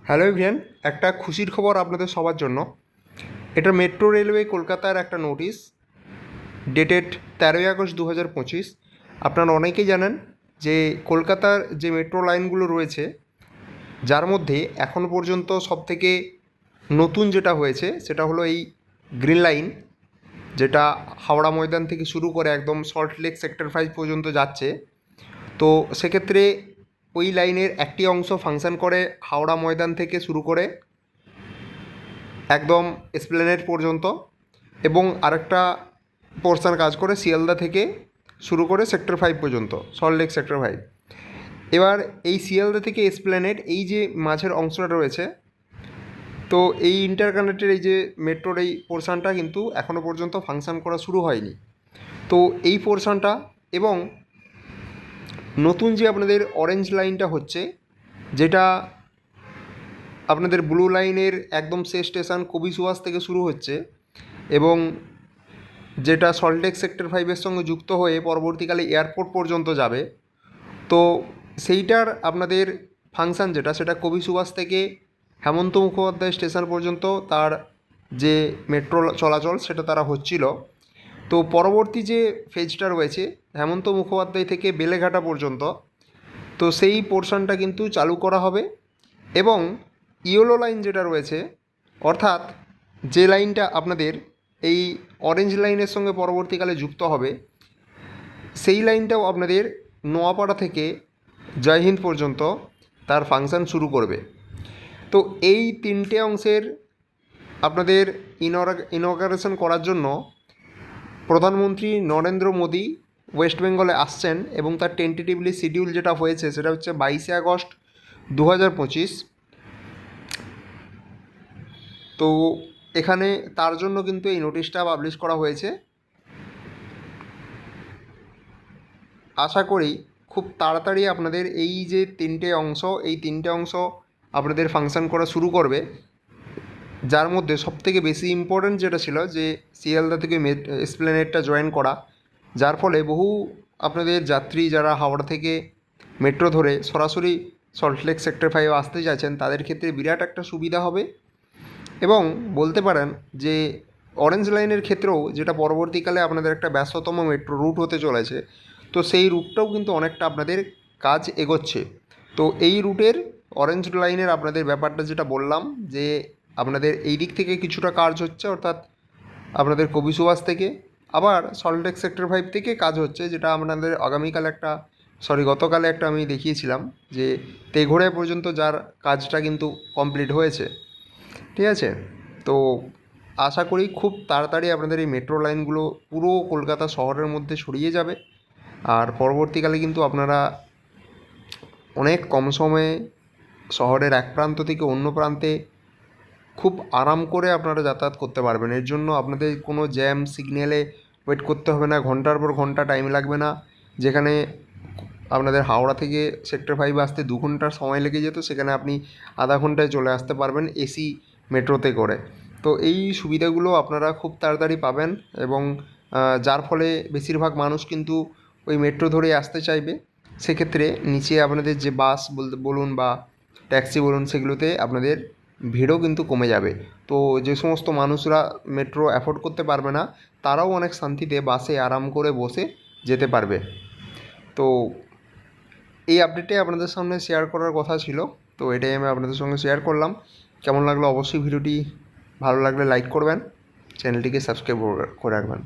Hello everyone, একটা খুশির খবর আপনাদের সবার জন্য। এটা মেট্রো রেলওয়ে কলকাতার একটা নোটিশ ডেটেড 13ই আগস্ট 2025। আপনারা অনেকেই জানেন যে কলকাতার যে মেট্রো লাইনগুলো রয়েছে, যার মধ্যে এখনও পর্যন্ত সবথেকে নতুন যেটা হয়েছে সেটা হলো এই গ্রিন লাইন, যেটা হাওড়া ময়দান থেকে শুরু করে একদম সল্টলেক সেক্টর 5 পর্যন্ত যাচ্ছে। তো সেক্ষেত্রে ওই লাইনের একটি অংশ ফাংশন করে হাওড়া ময়দান থেকে শুরু করে একদম এসপ্লেনেড পর্যন্ত, এবং আরেকটা পোর্শন কাজ করে শিয়ালদা থেকে শুরু করে সেক্টর 5 পর্যন্ত, সল্টলেক সেক্টর 5। এবার এই শিয়ালদা থেকে এসপ্লেনেড এই যে মাঝের অংশটা রয়েছে, তো এই ইন্টারকানেক্টেড এই যে মেট্রোর এই পোর্শনটা কিন্তু এখনও পর্যন্ত ফাংশন করা শুরু হয়নি। তো এই পোর্শনটা এবং নতুন যে আপনাদের অরেঞ্জ লাইনটা হচ্ছে, যেটা আপনাদের ব্লু লাইনের একদম শেষ স্টেশন কবি সুভাষ থেকে শুরু হচ্ছে এবং যেটা সল্টলেক সেক্টর 5-এর সঙ্গে যুক্ত হয়ে পরবর্তীকালে এয়ারপোর্ট পর্যন্ত যাবে। তো সেইটার আপনাদের ফাংশান যেটা, সেটা কবি সুভাষ থেকে হেমন্ত মুখোপাধ্যায় স্টেশন পর্যন্ত তার যে মেট্রো চলাচল সেটা তারা হচ্ছিল। তো পরবর্তী যে ফেজটা রয়েছে হেমন্ত মুখোপাধ্যায় থেকে বেলেঘাটা পর্যন্ত, তো সেই পোর্শনটা কিন্তু চালু করা হবে। এবং ইয়েলো লাইন যেটা রয়েছে, অর্থাৎ যে লাইনটা আপনাদের এই অরেঞ্জ লাইনের সঙ্গে পরবর্তীকালে যুক্ত হবে, সেই লাইনটাও আপনাদের নোয়াপাড়া থেকে জয়হিন্দ পর্যন্ত তার ফাংশন শুরু করবে। তো এই তিনটে অংশের আপনাদের ইনঅগারেশন করার জন্য প্রধানমন্ত্রী নরেন্দ্র মোদী ওয়েস্ট বেঙ্গলে আসছেন, এবং তার টেন্টেটিভলি শিডিউল যেটা হয়েছে সেটা হচ্ছে 22 আগস্ট 2025। তো এখানে তার জন্য কিন্তু এই নোটিশটা পাবলিশ করা হয়েছে। আশা করি খুব তাড়াতাড়ি আপনাদের এই যে তিনটে অংশ আপনাদের ফাংশন করা শুরু করবে, যার মধ্যে সবথেকে বেশি ইম্পর্ট্যান্ট যেটা ছিল যে শিয়ালদা থেকে এসপ্লেনেডটা জয়েন করা, যার ফলে বহু আপনাদের যাত্রী যারা হাওড়া থেকে মেট্রো ধরে সরাসরি সল্টলেক সেক্টর 5 আসতে চাইছেন তাদের ক্ষেত্রে বিরাট একটা সুবিধা হবে। এবং বলতে পারেন যে অরেঞ্জ লাইনের ক্ষেত্রেও, যেটা পরবর্তীকালে আপনাদের একটা ব্যস্ততম মেট্রো রুট হতে চলেছে, তো সেই রুটটাও কিন্তু অনেকটা আপনাদের কাজ এগোচ্ছে। তো এই রুটের অরেঞ্জ লাইনের আপনাদের ব্যাপারটা যেটা বললাম, যে আপনাদের এই দিক থেকে কিছুটা কাজ হচ্ছে, অর্থাৎ আপনাদের কবি সুভাষ থেকে, আবার সল্টলেক সেক্টর 5 থেকে কাজ হচ্ছে, যেটা আপনাদের গতকালে একটা আমি দেখিয়েছিলাম যে তেঘোড়া পর্যন্ত যার কাজটা কিন্তু কমপ্লিট হয়েছে। ঠিক আছে? তো আশা করি খুব তাড়াতাড়ি আপনাদের এই মেট্রো লাইনগুলো পুরো কলকাতা শহরের মধ্যে ছড়িয়ে যাবে, আর পরবর্তীকালে কিন্তু আপনারা অনেক কম সময়ে শহরের এক প্রান্ত থেকে অন্য প্রান্তে খুব আরাম করে আপনারা যাতায়াত করতে পারবেন। এর জন্য আপনাদের কোনো জ্যাম সিগন্যালে ওয়েট করতে হবে না, ঘন্টার পর ঘন্টা টাইম লাগবে না। যেখানে আপনাদের হাওড়া থেকে সেক্টর 5 আসতে 2 ঘন্টার সময় লেগে যেত, সেখানে আপনি আধা ঘন্টায় চলে আসতে পারবেন এসি মেট্রোতে করে। তো এই সুবিধাগুলো আপনারা খুব তাড়াতাড়ি পাবেন, এবং যার ফলে বেশিরভাগ মানুষ কিন্তু ওই মেট্রো ধরেই আসতে চাইবে। সেক্ষেত্রে নিচে আপনাদের যে বাস বলুন বা ট্যাক্সি বলুন, সেগুলোতে আপনাদের ভিড়ও কিন্তু কমে যাবে। তো যে সমস্ত মানুষরা মেট্রো অ্যাফোর্ড করতে পারবে না, তারাও অনেক শান্তিতে বাসে আরাম করে বসে যেতে পারবে। তো এই আপডেটটাই আপনাদের সামনে শেয়ার করার কথা ছিল, তো এটাই আমি আপনাদের সঙ্গে শেয়ার করলাম। কেমন লাগলো অবশ্যই ভিডিওটি ভালো লাগলে লাইক করবেন, চ্যানেলটিকে সাবস্ক্রাইব করে রাখবেন।